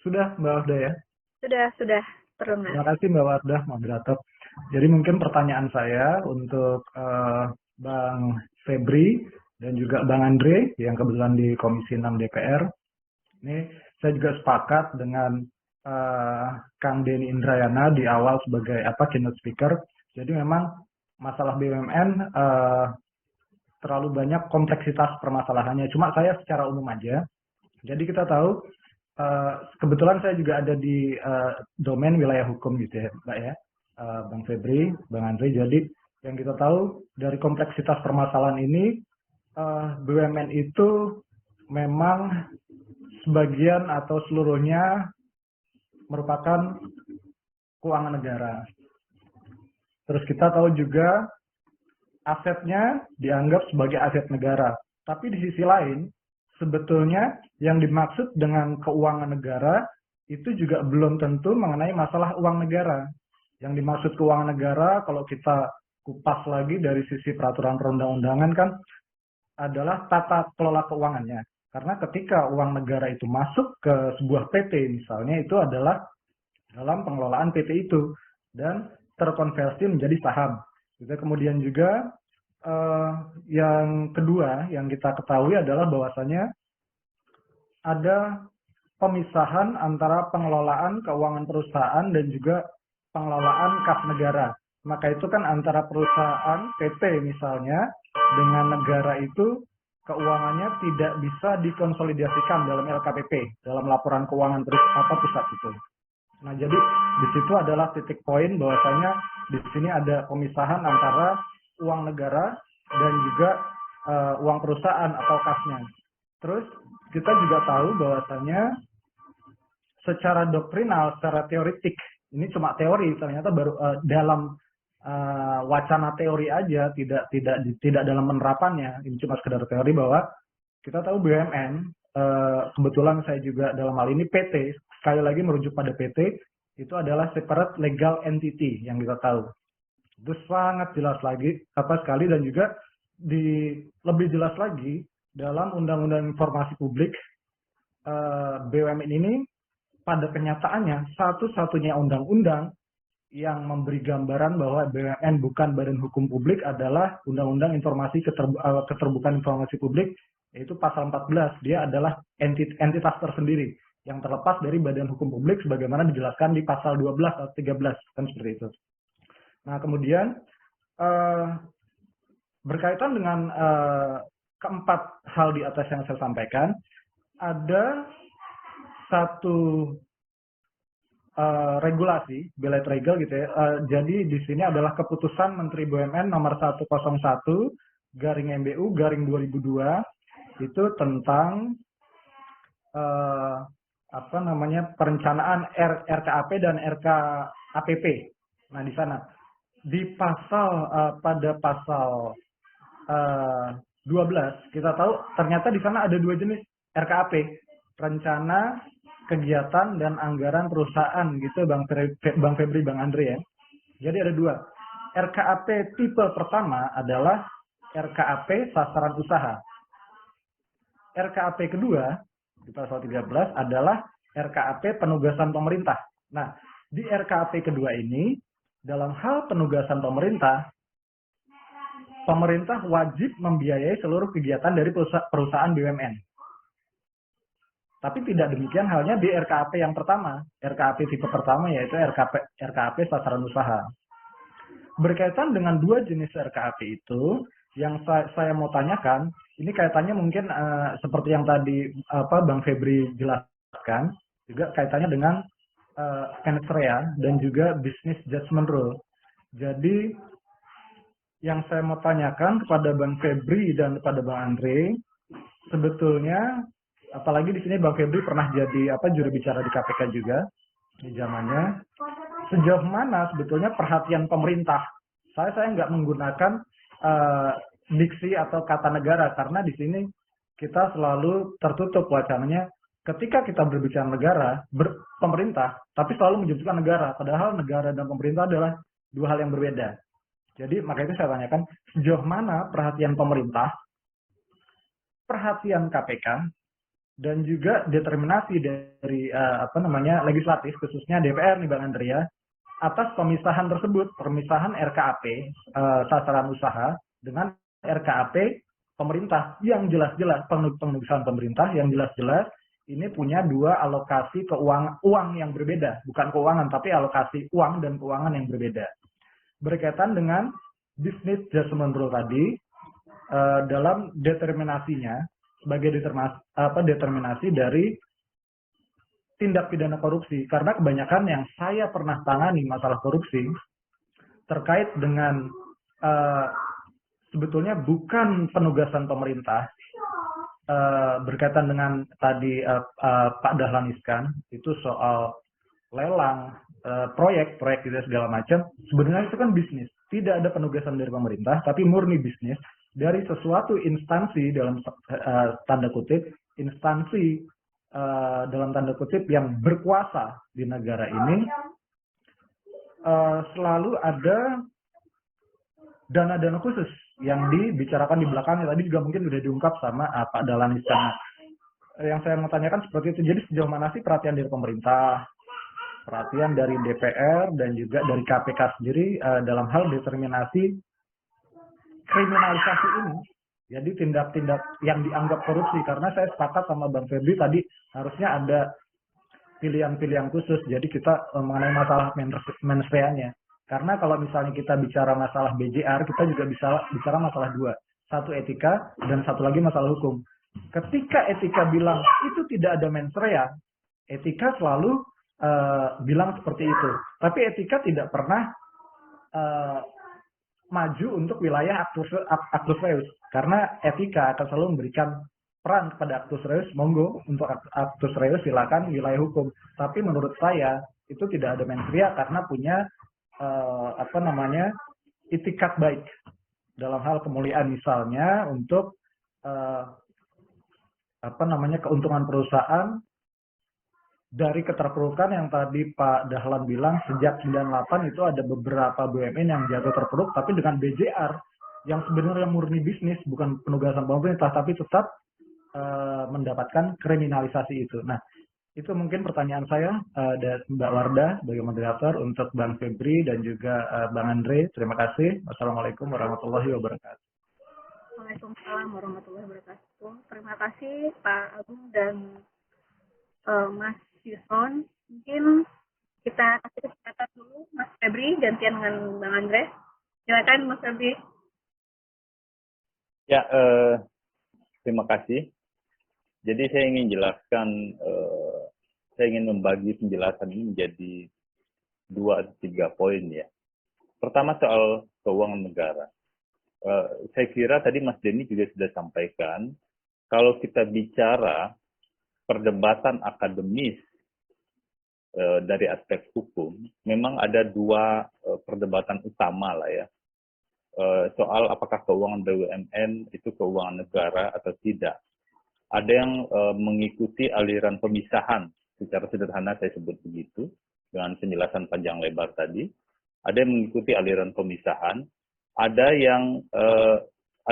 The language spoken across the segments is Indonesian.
Sudah, Mbak Wafda ya. Sudah terdengar. Terima kasih Mbak Wafda, moderator. Jadi mungkin pertanyaan saya untuk Bang Febri dan juga Bang Andre yang kebetulan di Komisi 6 DPR. Ini saya juga sepakat dengan Kang Denny Indrayana di awal sebagai keynote speaker. Jadi memang masalah BUMN terlalu banyak kompleksitas permasalahannya. Cuma saya secara umum aja. Jadi kita tahu kebetulan saya juga ada di domain wilayah hukum gitu ya, Mbak ya, Bang Febri, Bang Andre. Jadi yang kita tahu dari kompleksitas permasalahan ini, BUMN itu memang sebagian atau seluruhnya merupakan keuangan negara. Terus kita tahu juga asetnya dianggap sebagai aset negara. Tapi di sisi lain, sebetulnya yang dimaksud dengan keuangan negara itu juga belum tentu mengenai masalah uang negara. Yang dimaksud keuangan negara, kalau kita kupas lagi dari sisi peraturan perundang-undangan kan, adalah tata kelola keuangannya. Karena ketika uang negara itu masuk ke sebuah PT misalnya, itu adalah dalam pengelolaan PT itu dan terkonversi menjadi saham. Kemudian juga yang kedua yang kita ketahui adalah bahwasanya ada pemisahan antara pengelolaan keuangan perusahaan dan juga pengelolaan kas negara. Maka itu kan antara perusahaan PT misalnya dengan negara itu keuangannya tidak bisa dikonsolidasikan dalam LKPP, dalam laporan keuangan pusat itu. Nah, jadi di situ adalah titik poin bahwasanya di sini ada pemisahan antara uang negara dan juga uang perusahaan atau kasnya. Terus kita juga tahu bahwasanya secara doktrinal, secara teoritik, ini cuma teori, ternyata baru dalam wacana teori aja, tidak dalam penerapannya. Ini cuma sekedar teori bahwa kita tahu BUMN, kebetulan saya juga dalam hal ini PT, sekali lagi merujuk pada PT, itu adalah separate legal entity yang kita tahu. Itu sangat jelas lagi, sekali, dan juga lebih jelas lagi dalam Undang-Undang Informasi Publik, BUMN ini pada kenyataannya satu-satunya undang-undang yang memberi gambaran bahwa BUMN bukan badan hukum publik adalah Undang-Undang Keterbukaan Informasi Publik, yaitu pasal 14. Dia adalah entitas tersendiri yang terlepas dari badan hukum publik sebagaimana dijelaskan di pasal 12 atau 13, kan seperti itu. Nah, kemudian berkaitan dengan keempat hal di atas yang saya sampaikan, ada satu regulasi, Belet Regel gitu ya. Jadi di sini adalah keputusan Menteri BUMN nomor 101/MBU/2002 itu tentang perencanaan RKAP dan RKAPP. Nah, di sana di pada pasal 12 kita tahu ternyata di sana ada dua jenis RKAP, rencana kegiatan dan anggaran perusahaan gitu, Bang Febri, Bang Andre ya. Jadi ada dua. RKAP tipe pertama adalah RKAP sasaran usaha. RKAP kedua di pasal 13 adalah RKAP penugasan pemerintah. Nah, di RKAP kedua ini dalam hal penugasan pemerintah wajib membiayai seluruh kegiatan dari perusahaan BUMN. Tapi tidak demikian halnya di RKAP yang pertama, RKAP tipe pertama yaitu RKAP sasaran usaha. Berkaitan dengan dua jenis RKAP itu, yang saya mau tanyakan, ini kaitannya mungkin seperti yang tadi Bang Febri jelaskan, juga kaitannya dengan Kensrea dan juga Business Judgment Rule. Jadi yang saya mau tanyakan kepada Bang Febri dan kepada Bang Andre, sebetulnya apalagi di sini Bang Febri pernah jadi juru bicara di KPK juga di zamannya. Sejauh mana sebetulnya perhatian pemerintah? Saya nggak menggunakan diksi atau kata negara karena di sini kita selalu tertutup wacananya. Ketika kita berbicara negara, pemerintah, tapi selalu menyebutkan negara. Padahal negara dan pemerintah adalah dua hal yang berbeda. Jadi makanya saya tanyakan sejauh mana perhatian pemerintah, perhatian KPK, dan juga determinasi dari legislatif khususnya DPR nih Bang Andrea atas pemisahan tersebut, pemisahan RKAP sasaran usaha dengan RKAP pemerintah yang jelas-jelas penugasan pemerintah yang jelas-jelas ini punya dua alokasi uang yang berbeda, bukan keuangan tapi alokasi uang dan keuangan yang berbeda. Berkaitan dengan business judgment rule tadi dalam determinasinya sebagai determinasi dari tindak pidana korupsi, karena kebanyakan yang saya pernah tangani masalah korupsi terkait dengan sebetulnya bukan penugasan pemerintah berkaitan dengan tadi Pak Dahlan Iskan itu soal lelang proyek gitu segala macam. Sebenarnya itu kan bisnis, tidak ada penugasan dari pemerintah tapi murni bisnis dari sesuatu instansi dalam tanda kutip instansi dalam tanda kutip yang berkuasa di negara ini. Selalu ada dana-dana khusus yang dibicarakan di belakangnya, tadi juga mungkin sudah diungkap sama Pak Dahlan Iskan. Yang saya mau tanyakan seperti itu, jadi sejauh mana sih perhatian dari pemerintah, perhatian dari DPR, dan juga dari KPK sendiri dalam hal determinasi kriminalisasi ini, jadi tindak-tindak yang dianggap korupsi, karena saya sepakat sama Bang Febri tadi, harusnya ada pilihan-pilihan khusus, jadi kita mengenai masalah mensreanya. Karena kalau misalnya kita bicara masalah BJR, kita juga bisa bicara masalah dua. Satu etika, dan satu lagi masalah hukum. Ketika etika bilang itu tidak ada mens rea, etika selalu bilang seperti itu. Tapi etika tidak pernah maju untuk wilayah actus reus. Karena etika akan selalu memberikan peran kepada actus reus, monggo untuk actus reus silakan wilayah hukum. Tapi menurut saya itu tidak ada mens rea karena punya itikat baik dalam hal kemuliaan, misalnya untuk keuntungan perusahaan dari keterpurukan yang tadi Pak Dahlan bilang sejak 98 itu ada beberapa BUMN yang jatuh terpuruk, tapi dengan BJR yang sebenarnya murni bisnis, bukan penugasan pemerintah, tapi tetap mendapatkan kriminalisasi itu. Nah, itu mungkin pertanyaan saya dari Mbak Wardah sebagai moderator untuk Bang Febri dan juga Bang Andre. Terima kasih. Wassalamualaikum warahmatullahi wabarakatuh. Waalaikumsalam warahmatullahi wabarakatuh. Terima kasih Pak Agung dan Mas Yuson. Mungkin kita kasih kesempatan dulu Mas Febri gantian dengan Bang Andre. Silakan Mas Febri. Ya, terima kasih. Jadi saya ingin jelaskan, saya ingin membagi penjelasan ini menjadi 2 atau 3 poin ya. Pertama soal keuangan negara. Saya kira tadi Mas Denny juga sudah sampaikan, kalau kita bicara perdebatan akademis dari aspek hukum, memang ada 2 perdebatan utama lah ya. Soal apakah keuangan BUMN itu keuangan negara atau tidak. Ada yang mengikuti aliran pemisahan, secara sederhana saya sebut begitu, dengan penjelasan panjang lebar tadi. Ada yang mengikuti aliran pemisahan, ada yang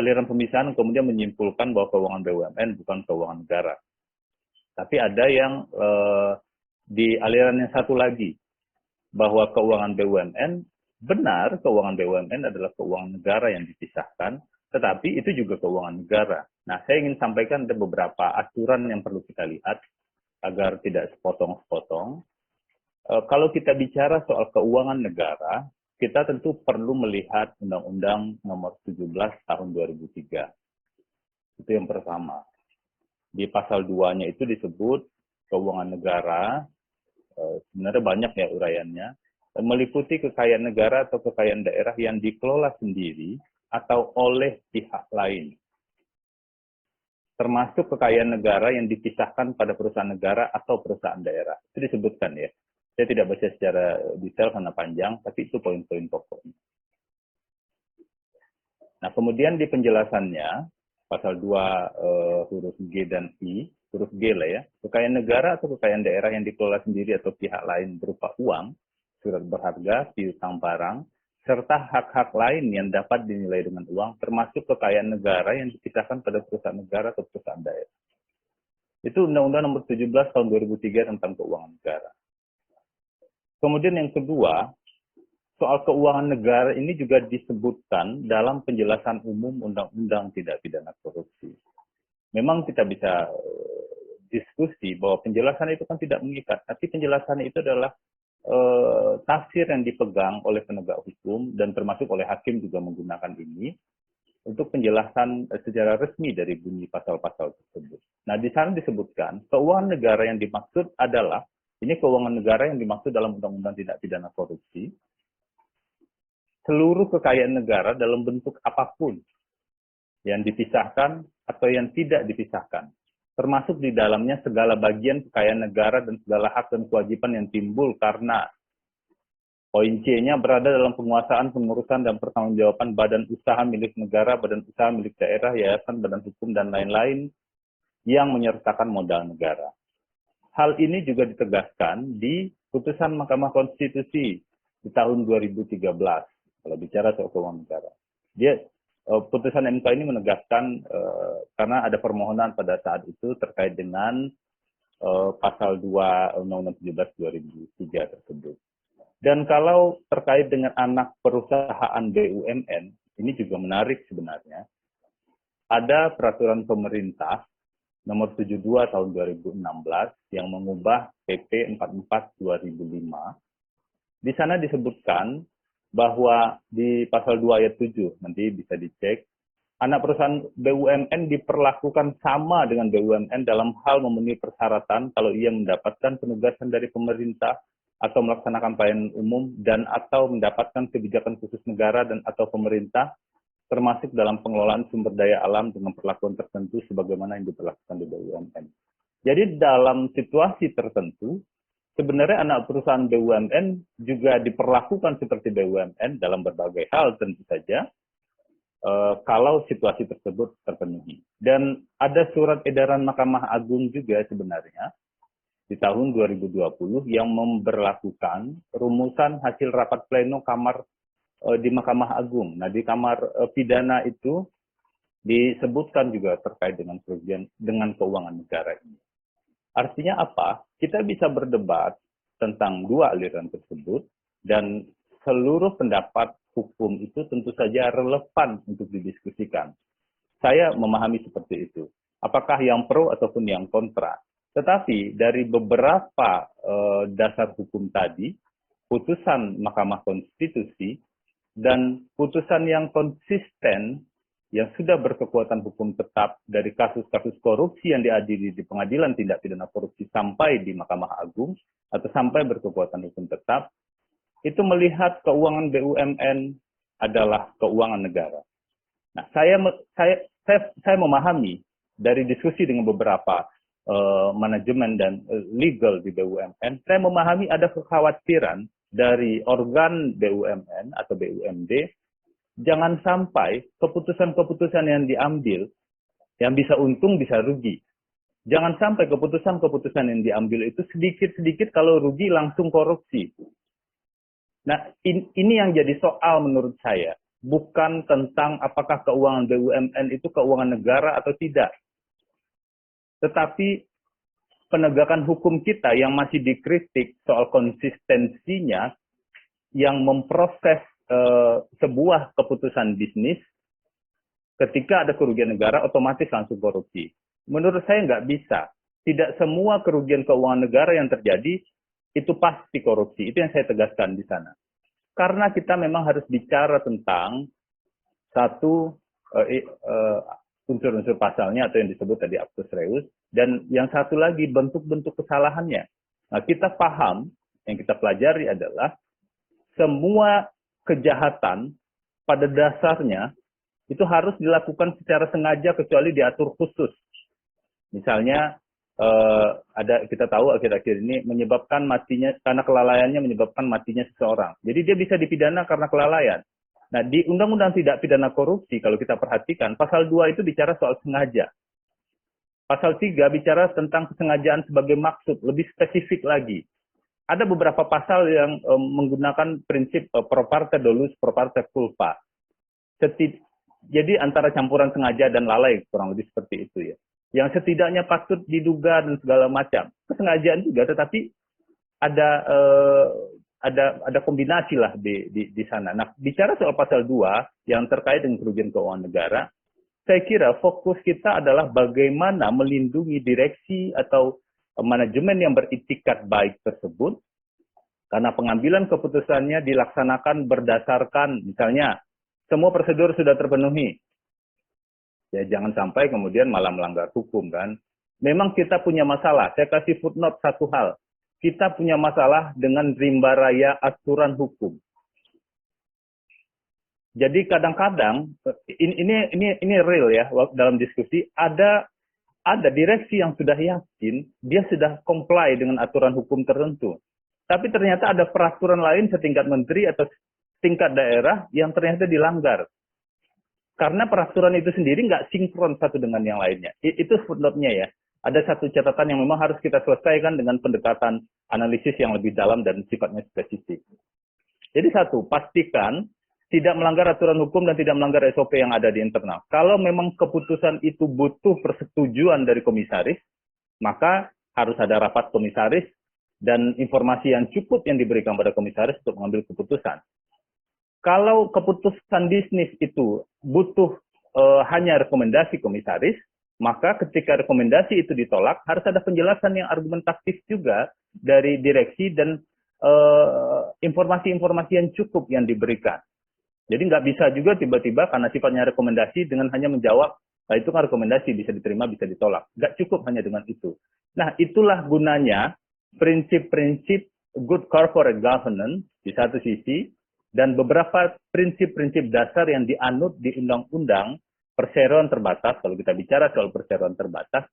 aliran pemisahan kemudian menyimpulkan bahwa keuangan BUMN bukan keuangan negara. Tapi ada yang di aliran yang satu lagi, bahwa keuangan BUMN, benar keuangan BUMN adalah keuangan negara yang dipisahkan, tetapi itu juga keuangan negara. Nah, saya ingin sampaikan ada beberapa aturan yang perlu kita lihat agar tidak sepotong-sepotong. Kalau kita bicara soal keuangan negara, kita tentu perlu melihat Undang-Undang Nomor 17 Tahun 2003. Itu yang pertama. Di pasal 2-nya itu disebut keuangan negara, sebenarnya banyak ya uraiannya, meliputi kekayaan negara atau kekayaan daerah yang dikelola sendiri atau oleh pihak lain. Termasuk kekayaan negara yang dipisahkan pada perusahaan negara atau perusahaan daerah. Itu disebutkan ya. Saya tidak baca secara detail karena panjang, tapi itu poin-poin pokoknya. Nah, kemudian di penjelasannya, pasal 2 huruf G dan I, huruf G lah ya, kekayaan negara atau kekayaan daerah yang dikelola sendiri atau pihak lain berupa uang, surat berharga, piutang barang, serta hak-hak lain yang dapat dinilai dengan uang, termasuk kekayaan negara yang dipisahkan pada perusahaan negara atau perusahaan daerah. Itu Undang-Undang Nomor 17 Tahun 2003 tentang keuangan negara. Kemudian yang kedua, soal keuangan negara ini juga disebutkan dalam penjelasan umum Undang-Undang Tindak Pidana Korupsi. Memang kita bisa diskusi bahwa penjelasan itu kan tidak mengikat, tapi penjelasan itu adalah tafsir yang dipegang oleh penegak hukum dan termasuk oleh hakim juga menggunakan ini untuk penjelasan secara resmi dari bunyi pasal-pasal tersebut. Nah, di sana disebutkan keuangan negara yang dimaksud adalah, ini keuangan negara yang dimaksud dalam Undang-Undang Tindak Pidana Korupsi, seluruh kekayaan negara dalam bentuk apapun yang dipisahkan atau yang tidak dipisahkan, termasuk di dalamnya segala bagian kekayaan negara dan segala hak dan kewajiban yang timbul karena poin C-nya berada dalam penguasaan, pengurusan, dan pertanggungjawaban badan usaha milik negara, badan usaha milik daerah, yayasan, badan hukum, dan lain-lain yang menyertakan modal negara. Hal ini juga ditegaskan di putusan Mahkamah Konstitusi di tahun 2013, kalau bicara soal keuangan negara. Putusan MK ini menegaskan karena ada permohonan pada saat itu terkait dengan pasal 2 Undang-Undang 17 2003 tersebut. Dan kalau terkait dengan anak perusahaan BUMN, ini juga menarik sebenarnya. Ada peraturan pemerintah nomor 72 tahun 2016 yang mengubah PP 44 2005. Di sana disebutkan bahwa di pasal 2 ayat 7, nanti bisa dicek, anak perusahaan BUMN diperlakukan sama dengan BUMN dalam hal memenuhi persyaratan kalau ia mendapatkan penugasan dari pemerintah atau melaksanakan pelayanan umum dan atau mendapatkan kebijakan khusus negara dan atau pemerintah, termasuk dalam pengelolaan sumber daya alam dengan perlakuan tertentu sebagaimana yang diperlakukan di BUMN. Jadi dalam situasi tertentu, sebenarnya anak perusahaan BUMN juga diperlakukan seperti BUMN dalam berbagai hal tentu saja, kalau situasi tersebut terpenuhi. Dan ada surat edaran Mahkamah Agung juga sebenarnya di tahun 2020 yang memberlakukan rumusan hasil rapat pleno kamar di Mahkamah Agung. Nah, di kamar pidana itu disebutkan juga terkait dengan kerugian dengan keuangan negara ini. Artinya apa? Kita bisa berdebat tentang dua aliran tersebut dan seluruh pendapat hukum itu tentu saja relevan untuk didiskusikan. Saya memahami seperti itu. Apakah yang pro ataupun yang kontra. Tetapi dari beberapa dasar hukum tadi, putusan Mahkamah Konstitusi, dan putusan yang konsisten, yang sudah berkekuatan hukum tetap dari kasus-kasus korupsi yang diadili di Pengadilan Tindak Pidana Korupsi sampai di Mahkamah Agung, atau sampai berkekuatan hukum tetap, itu melihat keuangan BUMN adalah keuangan negara. Nah, saya memahami dari diskusi dengan beberapa manajemen dan legal di BUMN, saya memahami ada kekhawatiran dari organ BUMN atau BUMD, jangan sampai keputusan-keputusan yang diambil, yang bisa untung bisa rugi. Jangan sampai keputusan-keputusan yang diambil itu sedikit-sedikit kalau rugi langsung korupsi. Nah, ini yang jadi soal menurut saya. Bukan tentang apakah keuangan BUMN itu keuangan negara atau tidak. Tetapi penegakan hukum kita yang masih dikritik soal konsistensinya yang memproses sebuah keputusan bisnis ketika ada kerugian negara otomatis langsung korupsi. Menurut saya nggak bisa. Tidak semua kerugian keuangan negara yang terjadi itu pasti korupsi. Itu yang saya tegaskan di sana. Karena kita memang harus bicara tentang satu unsur-unsur pasalnya atau yang disebut tadi actus reus, dan yang satu lagi bentuk-bentuk kesalahannya. Nah, kita paham, yang kita pelajari adalah semua kejahatan pada dasarnya itu harus dilakukan secara sengaja kecuali diatur khusus. Misalnya kita tahu akhir-akhir ini menyebabkan matinya karena kelalaiannya menyebabkan matinya seseorang. Jadi dia bisa dipidana karena kelalaian. Nah, di Undang-Undang Tindak Pidana Korupsi, kalau kita perhatikan, pasal 2 itu bicara soal sengaja. Pasal 3 bicara tentang kesengajaan sebagai maksud, lebih spesifik lagi. Ada beberapa pasal yang menggunakan prinsip pro parte dolus, pro parte culpa. Jadi antara campuran sengaja dan lalai, kurang lebih seperti itu ya. yang setidaknya patut diduga dan segala macam. Kesengajaan juga, tetapi ada ada kombinasi lah di sana. Nah, bicara soal pasal 2 yang terkait dengan kerugian keuangan negara, saya kira fokus kita adalah bagaimana melindungi direksi atau manajemen yang beritikat baik tersebut, karena pengambilan keputusannya dilaksanakan berdasarkan, misalnya, semua prosedur sudah terpenuhi. Ya, jangan sampai kemudian malah melanggar hukum, kan. Memang kita punya masalah. Saya kasih footnote satu hal. Kita punya masalah dengan rimba raya aturan hukum. Jadi kadang-kadang ini real ya dalam diskusi, ada direksi yang sudah yakin dia sudah comply dengan aturan hukum tertentu. Tapi ternyata ada peraturan lain setingkat menteri atau tingkat daerah yang ternyata dilanggar. Karena peraturan itu sendiri nggak sinkron satu dengan yang lainnya. Itu footnote-nya ya. Ada satu catatan yang memang harus kita selesaikan dengan pendekatan analisis yang lebih dalam dan sifatnya spesifik. Jadi satu, pastikan tidak melanggar aturan hukum dan tidak melanggar SOP yang ada di internal. Kalau memang keputusan itu butuh persetujuan dari komisaris, maka harus ada rapat komisaris dan informasi yang cukup yang diberikan pada komisaris untuk mengambil keputusan. Kalau keputusan bisnis itu butuh hanya rekomendasi komisaris, maka ketika rekomendasi itu ditolak, harus ada penjelasan yang argumentatif juga dari direksi dan informasi-informasi yang cukup yang diberikan. Jadi nggak bisa juga tiba-tiba karena sifatnya rekomendasi dengan hanya menjawab, nah itu kan rekomendasi, bisa diterima, bisa ditolak. Nggak cukup hanya dengan itu. Nah, itulah gunanya prinsip-prinsip good corporate governance di satu sisi, dan beberapa prinsip-prinsip dasar yang dianut di undang-undang perseroan terbatas, kalau kita bicara soal perseroan terbatas,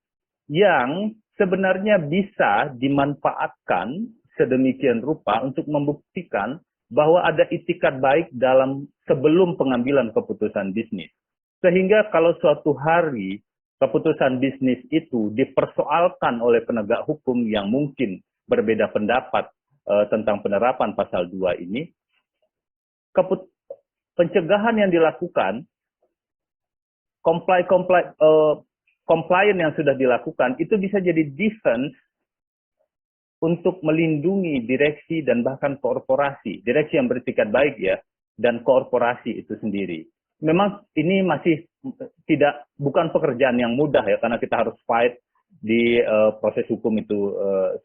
yang sebenarnya bisa dimanfaatkan sedemikian rupa untuk membuktikan bahwa ada itikat baik dalam sebelum pengambilan keputusan bisnis. Sehingga kalau suatu hari keputusan bisnis itu dipersoalkan oleh penegak hukum yang mungkin berbeda pendapat tentang penerapan pasal 2 ini, pencegahan yang dilakukan, compliance yang sudah dilakukan, itu bisa jadi defense untuk melindungi direksi dan bahkan korporasi. Direksi yang beretikat baik ya, dan korporasi itu sendiri. Memang ini masih bukan pekerjaan yang mudah ya, karena kita harus fight di proses hukum itu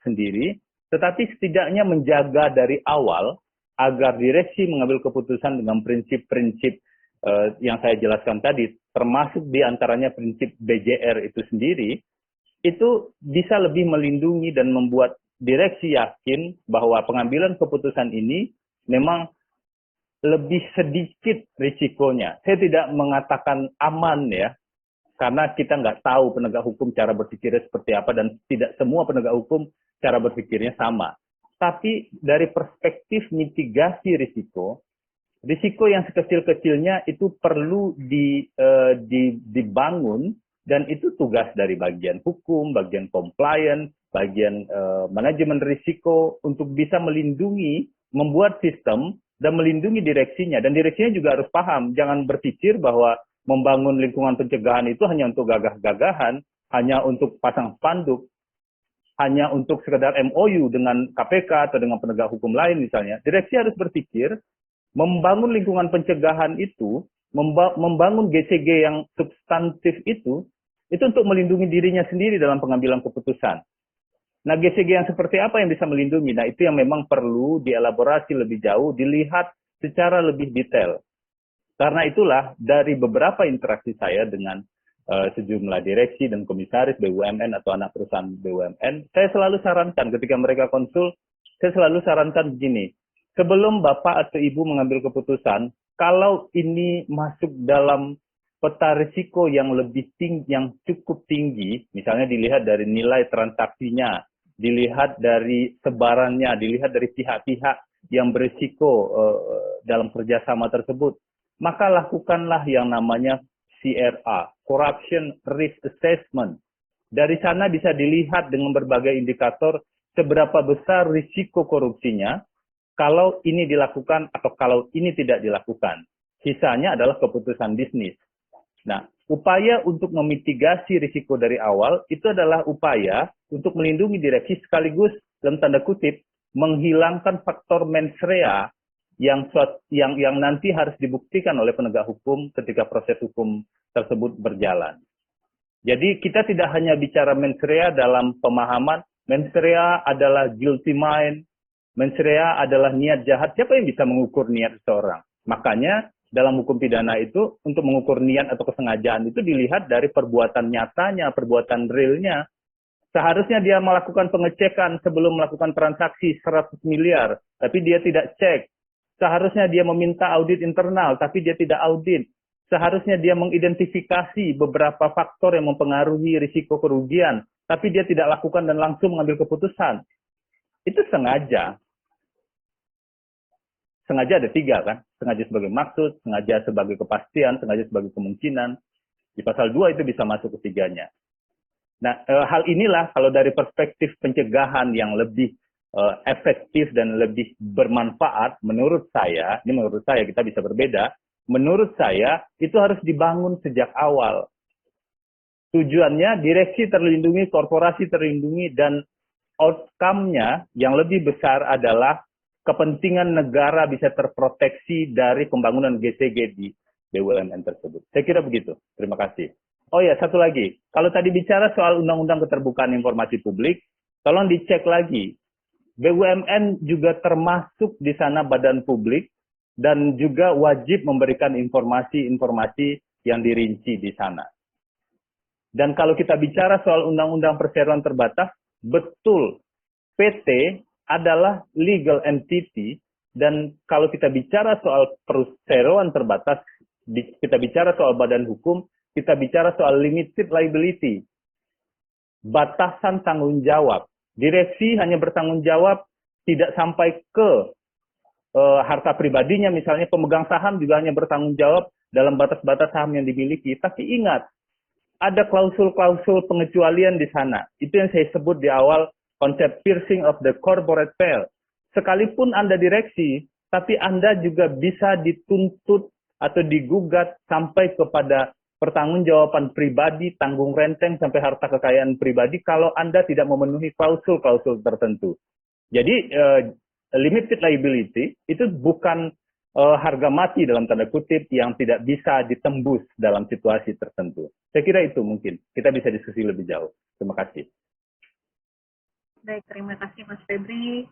sendiri. Tetapi setidaknya menjaga dari awal, agar direksi mengambil keputusan dengan prinsip-prinsip yang saya jelaskan tadi, termasuk diantaranya prinsip BJR itu sendiri, itu bisa lebih melindungi dan membuat direksi yakin bahwa pengambilan keputusan ini memang lebih sedikit risikonya. Saya tidak mengatakan aman ya, karena kita nggak tahu penegak hukum cara berpikirnya seperti apa, dan tidak semua penegak hukum cara berpikirnya sama. Tapi dari perspektif mitigasi risiko yang sekecil-kecilnya itu perlu dibangun, dan itu tugas dari bagian hukum, bagian compliance, bagian manajemen risiko untuk bisa melindungi, membuat sistem dan melindungi direksinya. Dan direksinya juga harus paham, jangan berpikir bahwa membangun lingkungan pencegahan itu hanya untuk gagah-gagahan, hanya untuk pasang spanduk, hanya untuk sekedar MOU dengan KPK atau dengan penegak hukum lain misalnya. Direksi harus berpikir, membangun lingkungan pencegahan itu, membangun GCG yang substantif itu untuk melindungi dirinya sendiri dalam pengambilan keputusan. Nah, GCG yang seperti apa yang bisa melindungi? Nah, itu yang memang perlu dielaborasi lebih jauh, dilihat secara lebih detail. Karena itulah, dari beberapa interaksi saya dengan sejumlah direksi dan komisaris BUMN atau anak perusahaan BUMN, saya selalu sarankan ketika mereka konsul, saya selalu sarankan begini, sebelum Bapak atau Ibu mengambil keputusan, kalau ini masuk dalam peta risiko yang lebih tinggi, yang cukup tinggi, misalnya dilihat dari nilai transaksinya, dilihat dari sebarannya, dilihat dari pihak-pihak yang berisiko dalam kerjasama tersebut, maka lakukanlah yang namanya CRA, Corruption Risk Assessment. Dari sana bisa dilihat dengan berbagai indikator seberapa besar risiko korupsinya kalau ini dilakukan atau kalau ini tidak dilakukan. Sisanya adalah keputusan bisnis. Nah, upaya untuk memitigasi risiko dari awal itu adalah upaya untuk melindungi direksi sekaligus dalam tanda kutip menghilangkan faktor mens rea yang nanti harus dibuktikan oleh penegak hukum ketika proses hukum tersebut berjalan. Jadi kita tidak hanya bicara mens rea dalam pemahaman mens rea adalah guilty mind, mens rea adalah niat jahat. Siapa yang bisa mengukur niat seseorang? Makanya dalam hukum pidana itu untuk mengukur niat atau kesengajaan itu dilihat dari perbuatan nyatanya, perbuatan realnya. Seharusnya dia melakukan pengecekan sebelum melakukan transaksi 100 miliar, tapi dia tidak cek. Seharusnya dia meminta audit internal, tapi dia tidak audit. Seharusnya dia mengidentifikasi beberapa faktor yang mempengaruhi risiko kerugian, tapi dia tidak lakukan dan langsung mengambil keputusan. Itu sengaja. Sengaja ada 3 kan? Sengaja sebagai maksud, sengaja sebagai kepastian, sengaja sebagai kemungkinan. Di pasal 2 itu bisa masuk ketiganya. Nah, hal inilah kalau dari perspektif pencegahan yang lebih efektif dan lebih bermanfaat, menurut saya, kita bisa berbeda, menurut saya itu harus dibangun sejak awal. Tujuannya direksi terlindungi, korporasi terlindungi, dan outcome-nya yang lebih besar adalah kepentingan negara bisa terproteksi dari pembangunan GCG di BUMN tersebut. Saya kira begitu. Terima kasih. Oh ya, satu lagi. Kalau tadi bicara soal Undang-Undang Keterbukaan Informasi Publik, tolong dicek lagi. BUMN juga termasuk di sana badan publik dan juga wajib memberikan informasi-informasi yang dirinci di sana. Dan kalau kita bicara soal Undang-Undang Perseroan Terbatas, betul, PT adalah legal entity, dan kalau kita bicara soal perseroan terbatas, kita bicara soal badan hukum, kita bicara soal limited liability, batasan tanggung jawab. Direksi hanya bertanggung jawab tidak sampai ke harta pribadinya, misalnya pemegang saham juga hanya bertanggung jawab dalam batas-batas saham yang dimiliki. Tapi ingat, ada klausul-klausul pengecualian di sana. Itu yang saya sebut di awal, konsep piercing of the corporate veil. Sekalipun Anda direksi, tapi Anda juga bisa dituntut atau digugat sampai kepada pertanggungjawaban pribadi, tanggung renteng sampai harta kekayaan pribadi kalau Anda tidak memenuhi klausul-klausul tertentu. Jadi limited liability itu bukan harga mati dalam tanda kutip yang tidak bisa ditembus dalam situasi tertentu. Saya kira itu mungkin. Kita bisa diskusi lebih jauh. Terima kasih. Baik, terima kasih Mas Febri.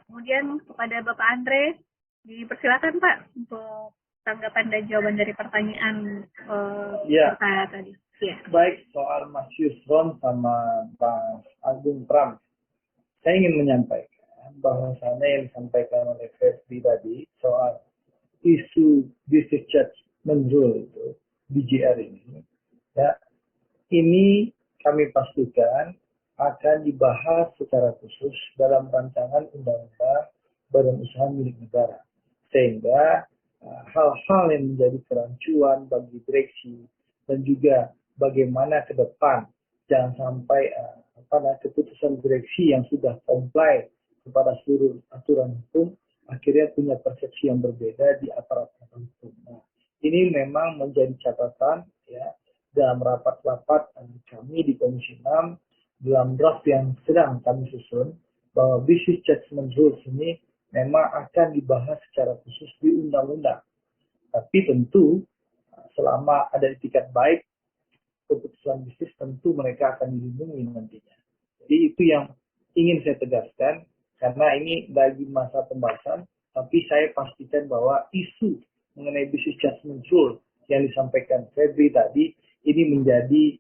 Kemudian kepada Bapak Andre, dipersilakan Pak untuk tanggapan dan jawaban dari pertanyaan saya tadi. Ya. Baik, soal Mas Yusron sama Mas Agung Pram, saya ingin menyampaikan bahwasannya yang disampaikan oleh Febri tadi soal isu business judgment rule itu BJR ini, ya, ini kami pastikan akan dibahas secara khusus dalam rancangan undang-undang badan usaha milik negara, sehingga hal-hal yang menjadi kerancuan bagi direksi dan juga bagaimana ke depan jangan sampai keputusan direksi yang sudah comply kepada seluruh aturan hukum akhirnya punya persepsi yang berbeda di aparat hukum. Nah, ini memang menjadi catatan ya dalam rapat-rapat kami di Komisi 6 dalam draft yang sedang kami susun, bahwa business judgment rules ini memang akan dibahas secara khusus di undang-undang. Tapi tentu selama ada etikat baik, keputusan bisnis tentu mereka akan dilindungi nantinya. Jadi itu yang ingin saya tegaskan, karena ini lagi masa pembahasan, tapi saya pastikan bahwa isu mengenai business judgment rule yang disampaikan Febri tadi, ini menjadi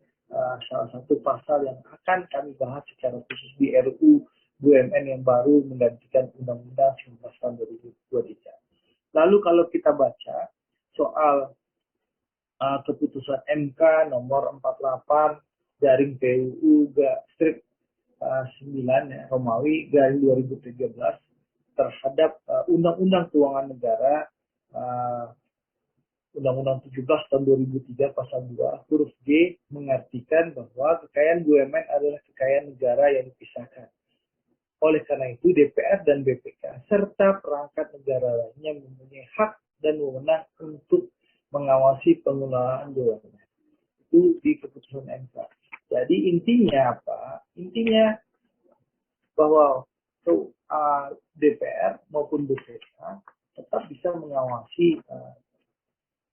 salah satu pasal yang akan kami bahas secara khusus di RUU BUMN yang baru menggantikan Undang-Undang 19 tahun 2023. Lalu kalau kita baca soal keputusan MK nomor 48 garing PUU strip 9 ya, Romawi garing 2013 terhadap Undang-Undang Keuangan Negara Undang-Undang 17 tahun 2003 pasal 2 huruf G mengartikan bahwa kekayaan BUMN adalah kekayaan negara yang dipisahkan. Oleh karena itu DPR dan BPK serta perangkat negara lainnya mempunyai hak dan wewenang untuk mengawasi pengelolaan BUMN. itu di keputusan MK. Jadi intinya apa? Intinya bahwa DPR maupun BPK tetap bisa mengawasi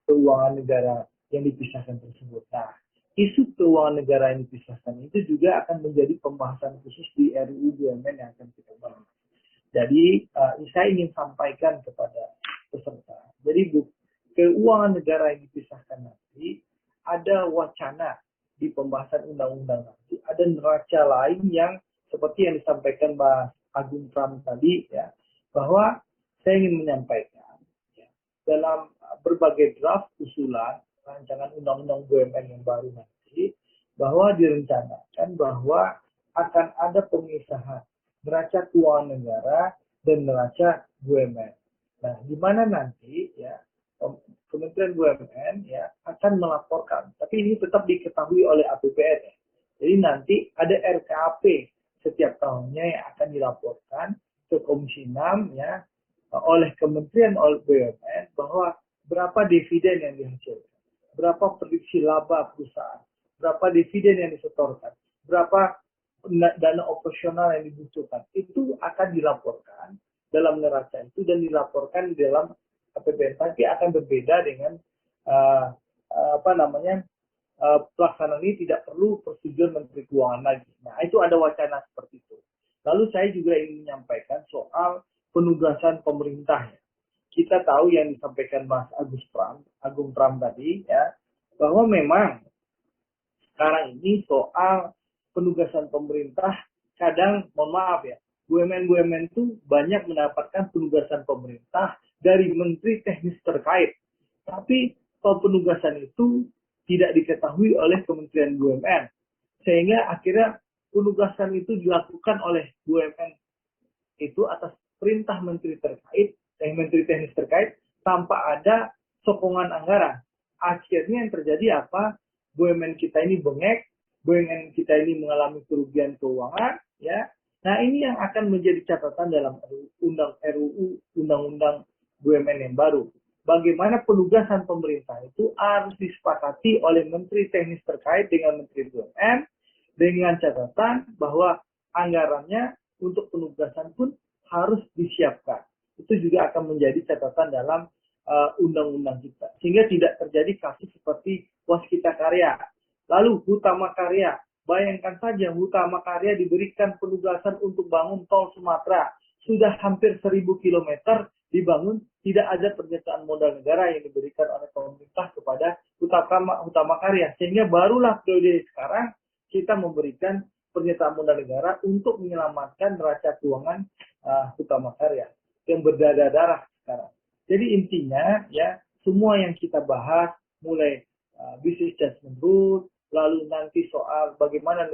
keuangan negara yang dipisahkan tersebut. Nah, isu keuangan negara yang dipisahkan itu juga akan menjadi pembahasan khusus di RUU BUMN yang akan kita bahas. Jadi, saya ingin sampaikan kepada peserta. Jadi, keuangan negara yang dipisahkan nanti, ada wacana di pembahasan undang-undang nanti, ada neraca lain yang seperti yang disampaikan Mas Agung Pram tadi, ya, bahwa saya ingin menyampaikan, ya, dalam berbagai draft usulan rancangan undang-undang BUMN yang baru nanti, bahwa direncanakan bahwa akan ada pemisahan neraca keuangan negara dan neraca BUMN. Nah, di mana nanti ya Kementerian BUMN ya akan melaporkan, tapi ini tetap diketahui oleh APBN ya. Jadi nanti ada RKAP setiap tahunnya yang akan dilaporkan ke Komisi 6 ya oleh Kementerian BUMN bahwa berapa dividen yang dihasilkan, berapa prediksi laba perusahaan, berapa dividen yang disetorkan, berapa dana operasional yang dibutuhkan, itu akan dilaporkan dalam neraca itu dan dilaporkan dalam APBN. Tapi akan berbeda dengan pelaksanaan ini tidak perlu persetujuan Menteri Keuangan lagi. Nah, itu ada wacana seperti itu. Lalu saya juga ingin menyampaikan soal penugasan pemerintah. Kita tahu yang disampaikan Mas Agung Pram tadi ya, bahwa memang sekarang ini soal penugasan pemerintah kadang, mohon maaf ya, BUMN itu banyak mendapatkan penugasan pemerintah dari menteri teknis terkait. Tapi kalau penugasan itu tidak diketahui oleh Kementerian BUMN. Sehingga akhirnya penugasan itu dilakukan oleh BUMN itu atas perintah menteri terkait, menteri teknis terkait, tanpa ada sokongan anggaran. Akhirnya yang terjadi apa? BUMN kita ini bengek, BUMN kita ini mengalami kerugian keuangan, ya. Nah, ini yang akan menjadi catatan dalam RUU Undang-Undang BUMN yang baru. Bagaimana penugasan pemerintah itu harus disepakati oleh menteri teknis terkait dengan menteri BUMN dengan catatan bahwa anggarannya untuk penugasan pun harus disiapkan. Itu juga akan menjadi catatan dalam undang-undang kita. Sehingga tidak terjadi kasus seperti Waskita Karya. Lalu Hutama Karya. Bayangkan saja Hutama Karya diberikan penugasan untuk bangun tol Sumatera. Sudah hampir 1.000 km dibangun, tidak ada pernyataan modal negara yang diberikan oleh pemerintah kepada Hutama Karya. Sehingga barulah periode sekarang kita memberikan pernyataan modal negara untuk menyelamatkan neraca keuangan Hutama Karya yang berdarah-darah sekarang. Jadi intinya ya semua yang kita bahas mulai business judgment rule, lalu nanti soal bagaimana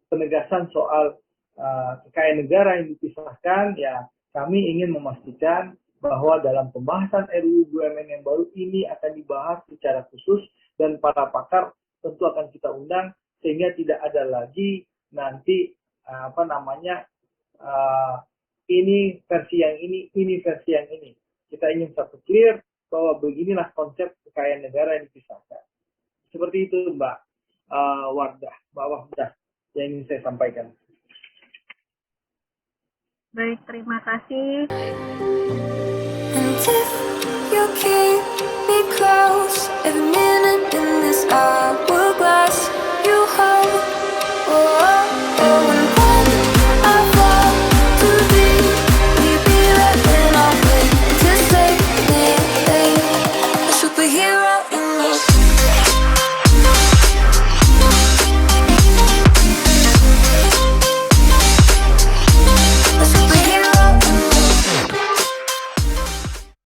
penegasan soal kekayaan negara yang dipisahkan, ya kami ingin memastikan bahwa dalam pembahasan RUU BUMN yang baru ini akan dibahas secara khusus dan para pakar tentu akan kita undang sehingga tidak ada lagi nanti ini versi yang ini versi yang ini. Kita ingin satu clear bahwa beginilah konsep kekayaan negara yang dipisahkan. Seperti itu Mbak Wardah yang ingin saya sampaikan. Baik, terima kasih. And if you keep me close every minute in this hour